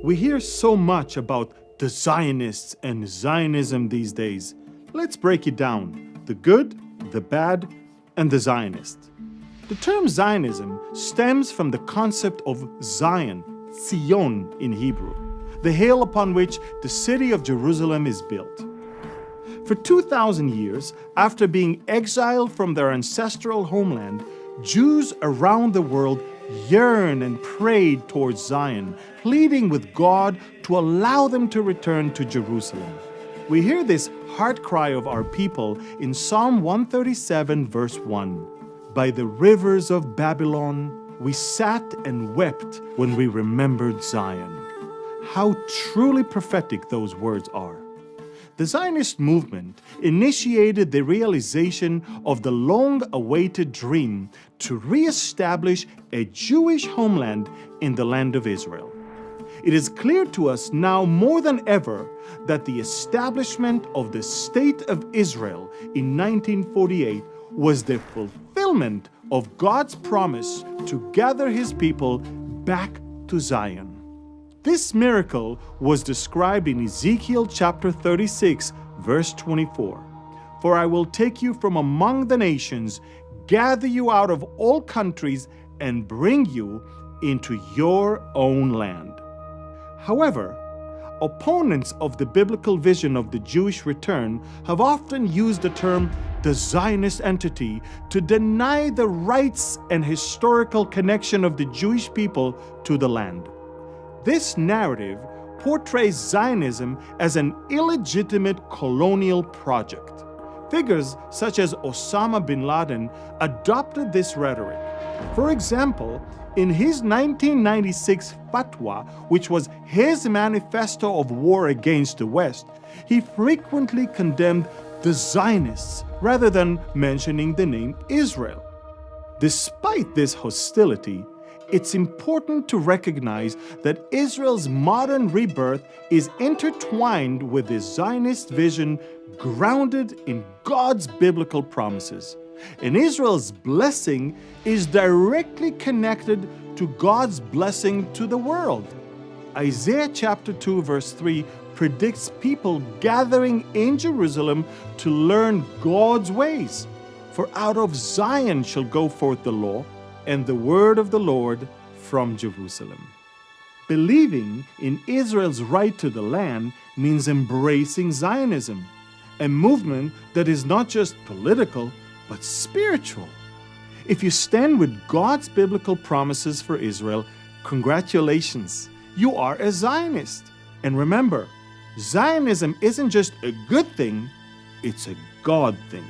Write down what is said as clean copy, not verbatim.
We hear so much about the Zionists and Zionism these days. Let's break it down: the good, the bad, and the Zionists. The term Zionism stems from the concept of Zion, Zion in Hebrew, the hill upon which the city of Jerusalem is built. For 2,000 years, after being exiled from their ancestral homeland, Jews around the world yearned and prayed towards Zion, pleading with God to allow them to return to Jerusalem. We hear this heart cry of our people in Psalm 137, verse 1. By the rivers of Babylon, we sat and wept when we remembered Zion. How truly prophetic those words are. The Zionist movement initiated the realization of the long-awaited dream to re-establish a Jewish homeland in the land of Israel. It is clear to us now more than ever that the establishment of the State of Israel in 1948 was the fulfillment of God's promise to gather His people back to Zion. This miracle was described in Ezekiel chapter 36, verse 24. For I will take you from among the nations, gather you out of all countries, and bring you into your own land. However, opponents of the biblical vision of the Jewish return have often used the term the Zionist entity to deny the rights and historical connection of the Jewish people to the land. This narrative portrays Zionism as an illegitimate colonial project. Figures such as Osama bin Laden adopted this rhetoric. For example, in his 1996 fatwa, which was his manifesto of war against the West, he frequently condemned the Zionists rather than mentioning the name Israel. Despite this hostility, it's important to recognize that Israel's modern rebirth is intertwined with the Zionist vision grounded in God's biblical promises. And Israel's blessing is directly connected to God's blessing to the world. Isaiah chapter 2 verse 3 predicts people gathering in Jerusalem to learn God's ways. For out of Zion shall go forth the law, and the word of the Lord from Jerusalem. Believing in Israel's right to the land means embracing Zionism, a movement that is not just political, but spiritual. If you stand with God's biblical promises for Israel, congratulations, you are a Zionist. And remember, Zionism isn't just a good thing, it's a God thing.